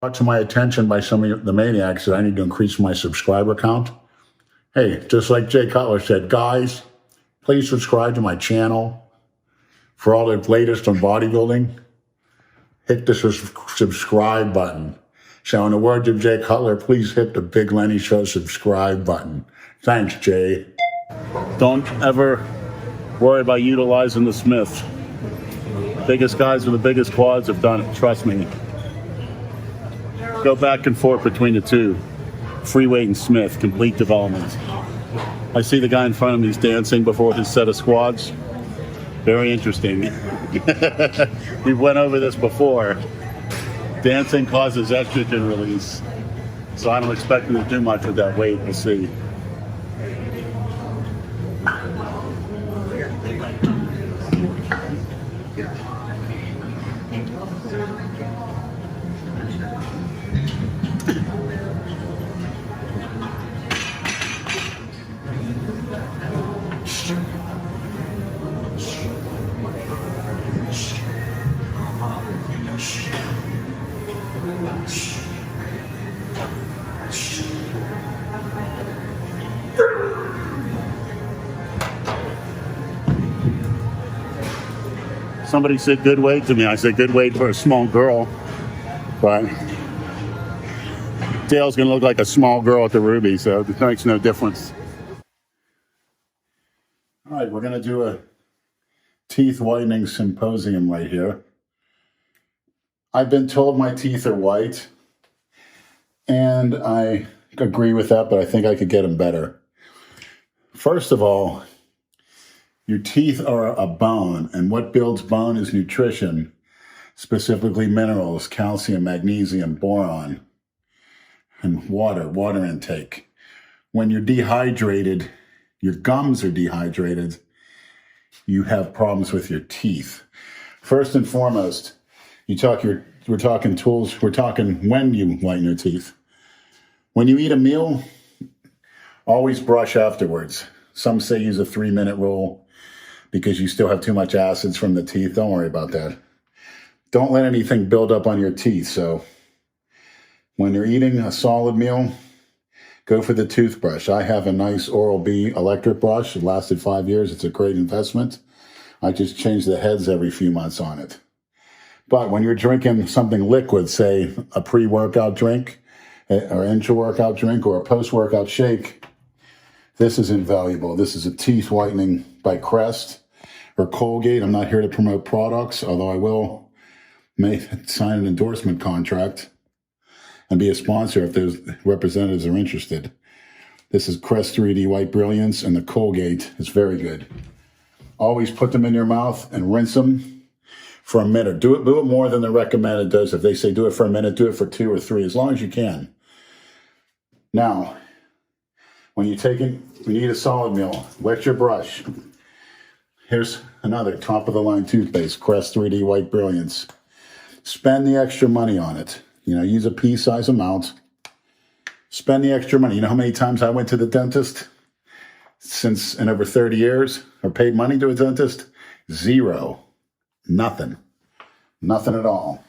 Brought to my attention by some of the maniacs that I need to increase my subscriber count. Hey, just like Jay Cutler said, guys, please subscribe to my channel for all the latest on bodybuilding. Hit the subscribe button. So in the words of Jay Cutler, please hit the Big Lenny Show subscribe button. Thanks, Jay. Don't ever worry about utilizing the Smith. Biggest guys with the biggest quads have done it, trust me. Go back and forth between the two. Free weight and Smith, complete development. I see the guy in front of me is dancing before his set of squats. Very interesting. We went over this before. Dancing causes estrogen release. So I don't expect him to do much with that weight. We'll see. Somebody said good weight to me. I said good weight for a small girl, but Dale's gonna look like a small girl at the Ruby, so it makes no difference. All right, we're gonna do a teeth whitening symposium right here. I've been told my teeth are white, and I agree with that, but I think I could get them better. First of all, your teeth are a bone, and what builds bone is nutrition, specifically minerals, calcium, magnesium, boron, and water intake. When you're dehydrated, your gums are dehydrated, you have problems with your teeth. First and foremost, we're talking tools, we're talking when you whiten your teeth. When you eat a meal, always brush afterwards. Some say use a 3-minute rule because you still have too much acids from the teeth. Don't worry about that. Don't let anything build up on your teeth. So when you're eating a solid meal, go for the toothbrush. I have a nice Oral-B electric brush. It lasted 5 years. It's a great investment. I just change the heads every few months on it. But when you're drinking something liquid, say a pre-workout drink, or intra-workout drink, or a post-workout shake, this is invaluable. This is a teeth whitening by Crest or Colgate. I'm not here to promote products, although I will sign an endorsement contract and be a sponsor if those representatives are interested. This is Crest 3D White Brilliance, and the Colgate is very good. Always put them in your mouth and rinse them for a minute. Do it more than the recommended dose. If they say do it for a minute, do it for 2 or 3, as long as you can. Now, when you eat a solid meal, wet your brush. Here's another top-of-the-line toothpaste, Crest 3D White Brilliance. Spend the extra money on it. Use a pea-size amount. Spend the extra money. You know how many times I went to the dentist in over 30 years, or paid money to a dentist? 0. Nothing. Nothing at all.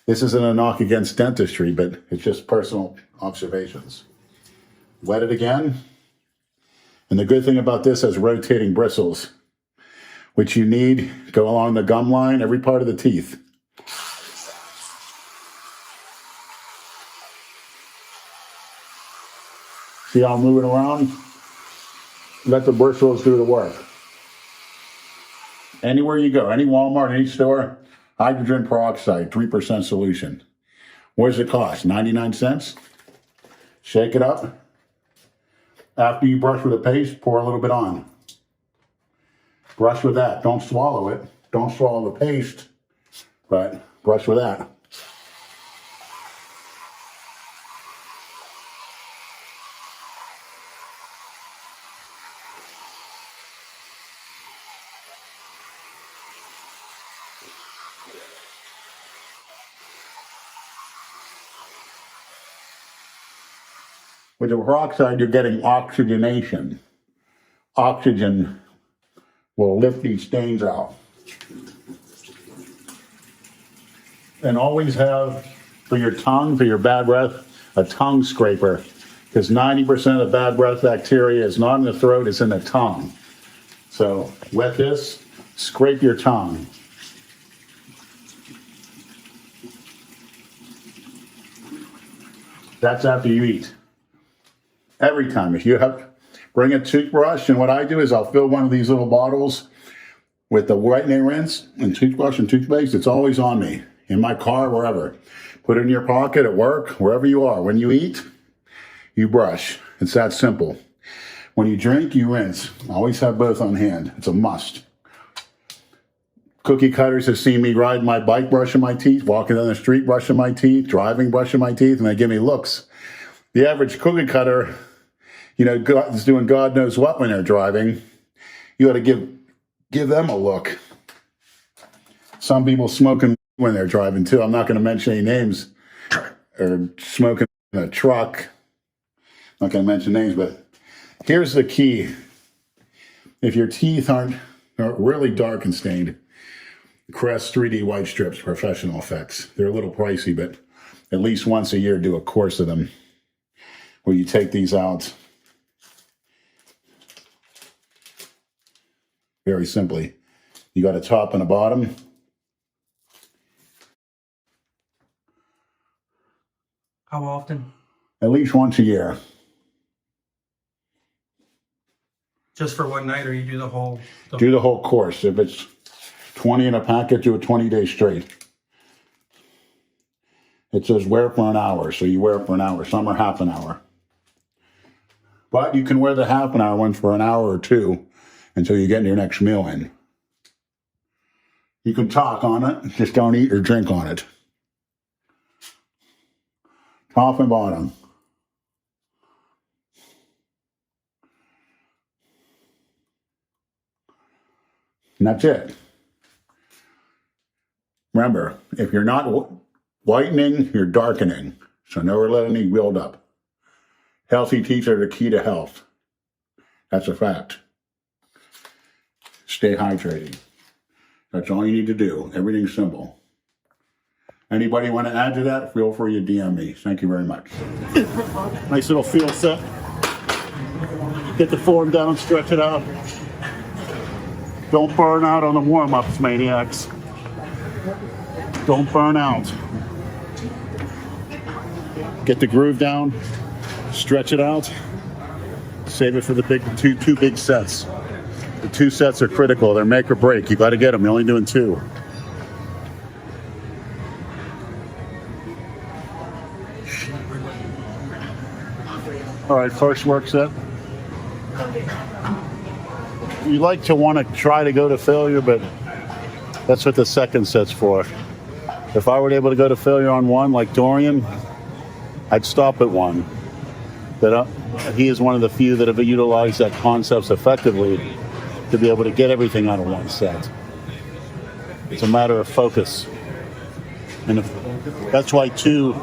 This isn't a knock against dentistry, but it's just personal observations. Wet it again. And the good thing about this has rotating bristles, which you need go along the gum line, every part of the teeth. See how I'm moving around? Let the bristles do the work. Anywhere you go, any Walmart, any store, hydrogen peroxide, 3% solution. What does it cost? 99 cents? Shake it up. After you brush with a paste, pour a little bit on. Brush with that. Don't swallow it. Don't swallow the paste, but brush with that. With the peroxide, you're getting oxygenation. Oxygen will lift these stains out. And always have for your tongue, for your bad breath, a tongue scraper. Because 90% of the bad breath bacteria is not in the throat, it's in the tongue. So with this, scrape your tongue. That's after you eat. Every time. If you have, bring a toothbrush, and what I do is I'll fill one of these little bottles with the Whitening Rinse and toothbrush and toothpaste. It's always on me, in my car, wherever. Put it in your pocket, at work, wherever you are. When you eat, you brush. It's that simple. When you drink, you rinse. Always have both on hand. It's a must. Cookie cutters have seen me riding my bike brushing my teeth, walking down the street brushing my teeth, driving brushing my teeth, and they give me looks. The average cookie cutter, you know, is doing God knows what when they're driving. You ought to give them a look. Some people smoking when they're driving too. I'm not going to mention any names, or smoking in a truck. I'm not going to mention names, but here's the key. If your teeth aren't really dark and stained, Crest 3D white strips, professional effects. They're a little pricey, but at least once a year do a course of them where you take these out very simply. You got a top and a bottom. How often? At least once a year. Just for one night, or you do the whole? Do the whole course. If it's 20 in a packet, do it 20 days straight. It says wear for an hour, so you wear it for an hour. Some are half an hour. But you can wear the half an hour ones for an hour or two until you get your next meal in. You can talk on it, just don't eat or drink on it. Top and bottom. And that's it. Remember, if you're not whitening, you're darkening. So never let any build up. Healthy teeth are the key to health. That's a fact. Stay hydrated. That's all you need to do. Everything's simple. Anybody want to add to that? Feel free to DM me. Thank you very much. Nice little feel set. Get the form down, stretch it out. Don't burn out on the warm-ups, maniacs. Don't burn out. Get the groove down, stretch it out, save it for the two big sets. The 2 sets are critical. They're make or break. You got to get them. You're only doing 2. All right, first work set. You like to want to try to go to failure, but that's what the second set's for. If I were able to go to failure on one, like Dorian, I'd stop at 1. But he is one of the few that have utilized that concept effectively to be able to get everything out of 1 set. It's a matter of focus. And that's why 2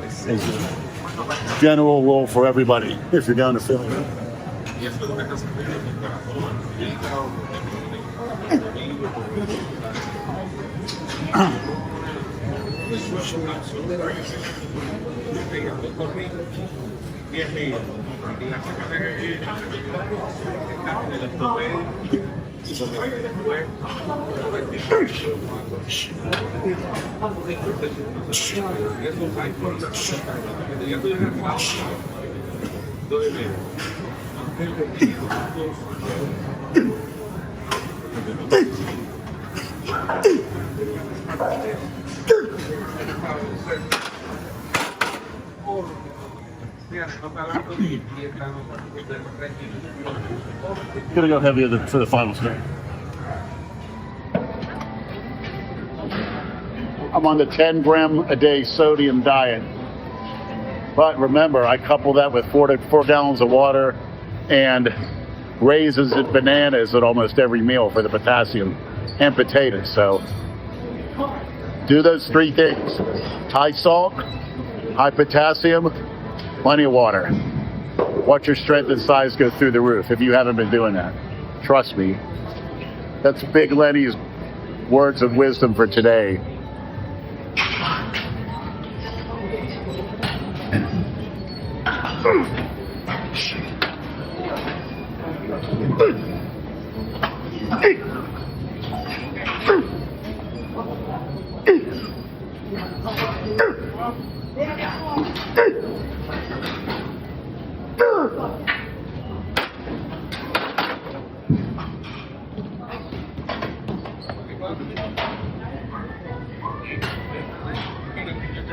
is a general rule for everybody if you're going to failure. Gonna go heavier for the final step. I'm on the 10 gram a day sodium diet. But remember, I couple that with 4 gallons of water and raisins and bananas at almost every meal for the potassium, and potatoes. So do those 3 things. High salt, high potassium, plenty of water. Watch your strength and size go through the roof if you haven't been doing that. Trust me. That's Big Lenny's words of wisdom for today.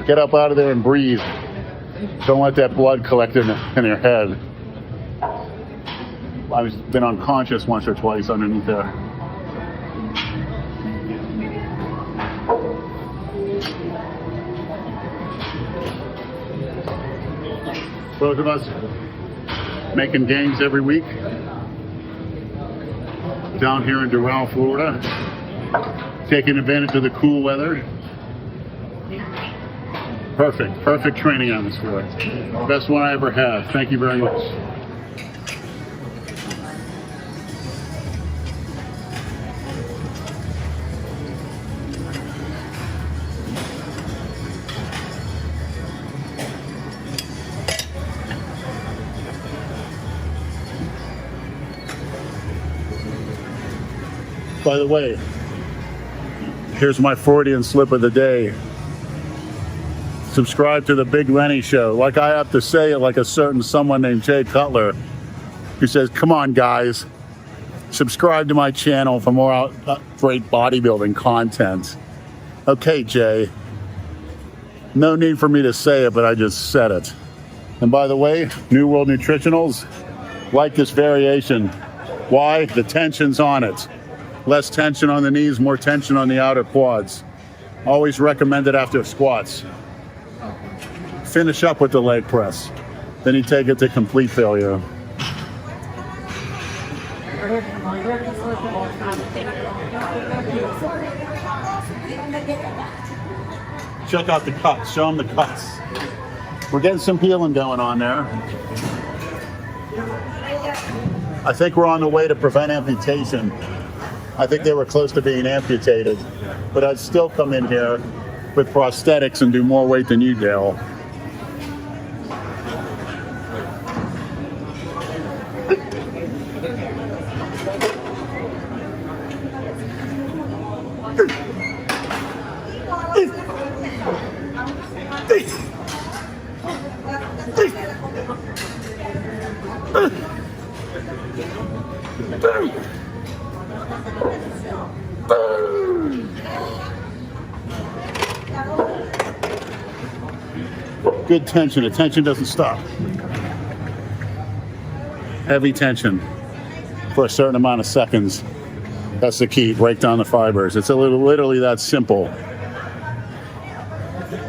Get up out of there and breathe. Don't let that blood collect in your head. I've been unconscious once or twice underneath there. Both of us making games every week down here in Doral, Florida, taking advantage of the cool weather. Perfect training atmosphere. Best one I ever had. Thank you very much. By the way, here's my Freudian slip of the day. Subscribe to the Big Lenny Show. Like I have to say it like a certain someone named Jay Cutler, who says, come on guys, subscribe to my channel for more great bodybuilding content. Okay, Jay. No need for me to say it, but I just said it. And by the way, New World Nutritionals, like this variation. Why? The tension's on it. Less tension on the knees, more tension on the outer quads. Always recommended after squats. Finish up with the leg press. Then you take it to complete failure. Check out the cuts. Show them the cuts. We're getting some healing going on there. I think we're on the way to prevent amputation. I think they were close to being amputated, but I'd still come in here with prosthetics and do more weight than you, Dale. Good tension. The tension doesn't stop. Heavy tension for a certain amount of seconds. That's the key. Break down the fibers. It's literally that simple.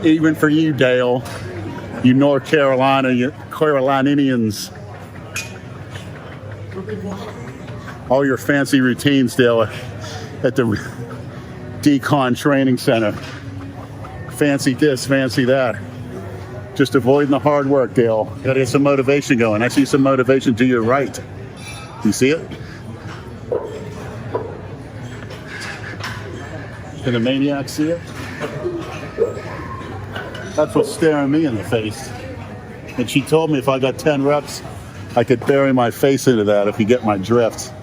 Even for you, Dale, you North Carolina, you Carolinians, all your fancy routines, Dale, at the Decon Training Center. Fancy this, fancy that. Just avoiding the hard work, Dale. Gotta get some motivation going. I see some motivation to your right. You see it? Can the maniac see it? That's what's staring me in the face. And she told me if I got 10 reps, I could bury my face into that if you get my drift.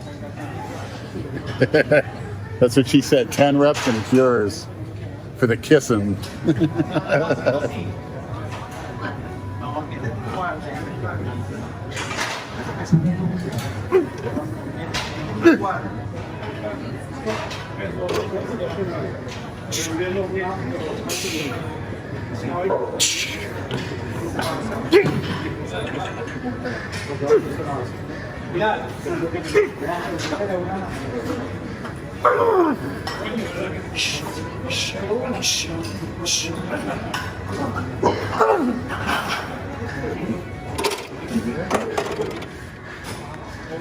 That's what she said, 10 reps and it's yours for the kissing.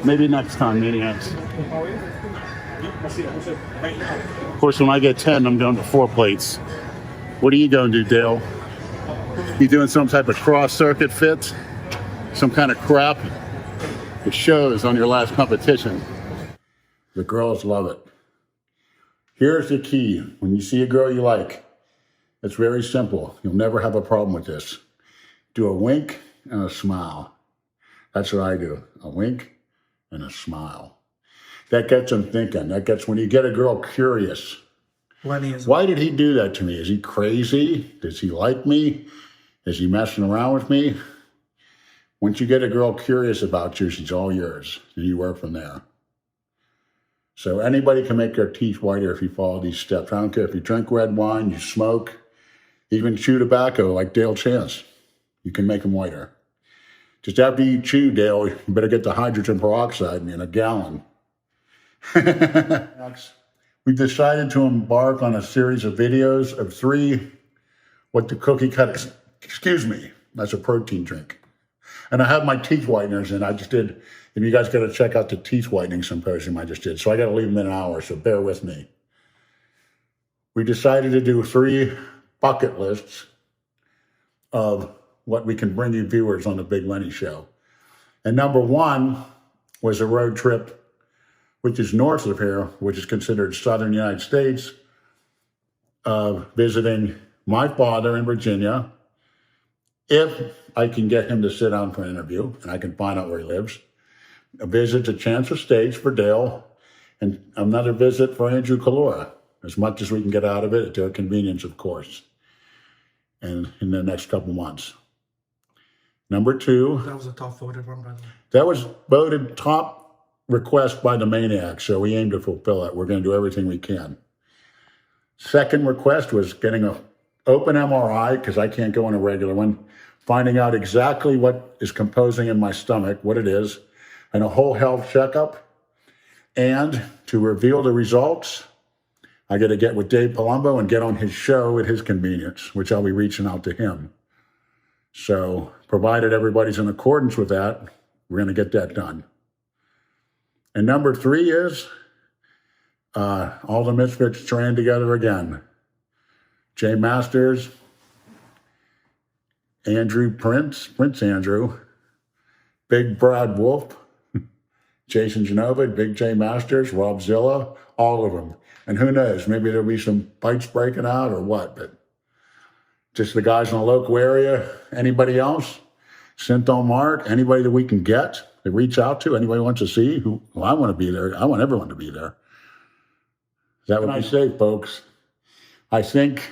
Maybe next time, maniacs. Of course, when I get 10, I'm going to 4 plates. What are you going to do, Dale? You doing some type of cross-circuit fit? Some kind of crap? It shows on your last competition. The girls love it. Here's the key. When you see a girl you like, it's very simple. You'll never have a problem with this. Do a wink and a smile. That's what I do. A wink and a smile. That gets them thinking. That gets, when you get a girl curious. Lenny is. Why did he do that to me? Is he crazy? Does he like me? Is he messing around with me? Once you get a girl curious about you, she's all yours. And you work from there. So anybody can make their teeth whiter if you follow these steps. I don't care if you drink red wine, you smoke, even chew tobacco like Dale Chance. You can make them whiter. Just after you chew, Dale, you better get the hydrogen peroxide in a gallon. We decided to embark on a series of videos of 3 what the cookie cutters, excuse me, that's a protein drink. And I have my teeth whiteners, and I just did, if you guys got to check out the teeth whitening symposium I just did. So I got to leave them in an hour, so bear with me. We decided to do 3 bucket lists of what we can bring you viewers on the Big Lenny Show. And number 1 was a road trip, which is north of here, which is considered southern United States, of visiting my father in Virginia, if I can get him to sit down for an interview and I can find out where he lives. A visit to Chance Estates for Dale, and another visit for Andrew Calora, as much as we can get out of it at their convenience, of course, and in the next couple months. Number 2. That was a top voted one, by the way. That was voted top request by the maniac, so we aim to fulfill it. We're going to do everything we can. Second request was getting an open MRI, because I can't go on a regular one, finding out exactly what is composing in my stomach, what it is, and a whole health checkup. And to reveal the results, I got to get with Dave Palumbo and get on his show at his convenience, which I'll be reaching out to him. So provided everybody's in accordance with that, we're going to get that done. And number 3 is all the Misfits trained together again. Jay Masters, Andrew Prince Andrew, Big Brad Wolf, Jason Genova, Big J Masters, Rob Zilla, all of them. And who knows, maybe there'll be some fights breaking out or what, but just the guys in the local area. Anybody else? Synthol Mark, anybody that we can get to reach out to, anybody wants to see, I want to be there. I want everyone to be there. That would be safe, folks. I think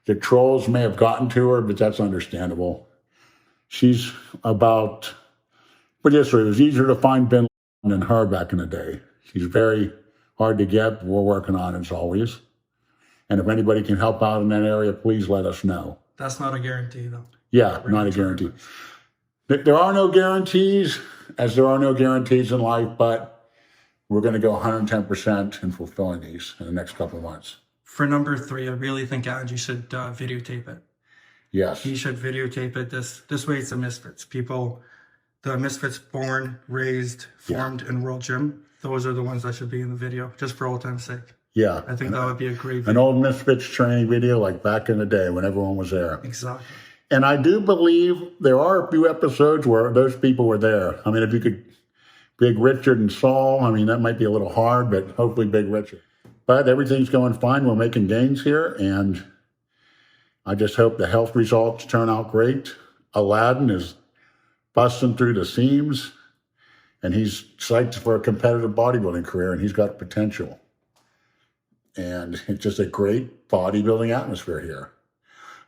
the trolls may have gotten to her, but that's understandable. She's about, but this way, it was easier to find Bin Laden than her back in the day. She's very hard to get, but we're working on it as always. And if anybody can help out in that area, please let us know. That's not a guarantee, though. Yeah, not a guarantee. There are no guarantees, as there are no guarantees in life, but we're going to go 110% in fulfilling these in the next couple of months. For number 3, I really think Angie should videotape it. Yes. He should videotape it. This way it's the Misfits. The Misfits born, raised, formed in World Gym, those are the ones that should be in the video, just for old time's sake. Yeah. I think that would be a great video. An old Misfits training video like back in the day when everyone was there. Exactly. And I do believe there are a few episodes where those people were there. I mean, if you could, Big Richard and Saul, I mean, that might be a little hard, but hopefully Big Richard. But everything's going fine. We're making gains here, and I just hope the health results turn out great. Aladdin is busting through the seams, and he's psyched for a competitive bodybuilding career, and he's got potential. And it's just a great bodybuilding atmosphere here.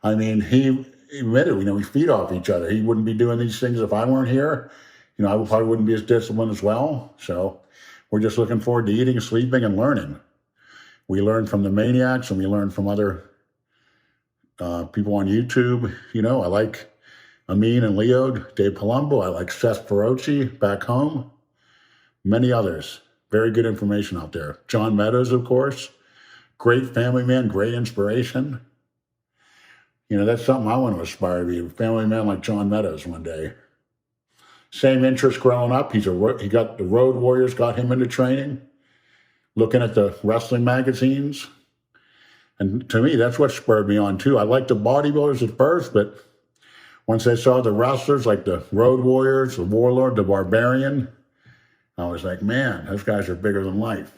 I mean, he admitted, we feed off each other. He wouldn't be doing these things if I weren't here. I probably wouldn't be as disciplined as well. So we're just looking forward to eating, sleeping, and learning. We learn from the maniacs, and we learn from other people on YouTube. I like Amin and Leo, Dave Palumbo. I like Seth Ferocci back home. Many others. Very good information out there. John Meadows, of course. Great family man, great inspiration. That's something I want to aspire to be, a family man like John Meadows one day. Same interest growing up. He got the Road Warriors, got him into training, looking at the wrestling magazines. And to me, that's what spurred me on too. I liked the bodybuilders at first, but once I saw the wrestlers like the Road Warriors, the Warlord, the Barbarian, I was like, man, those guys are bigger than life.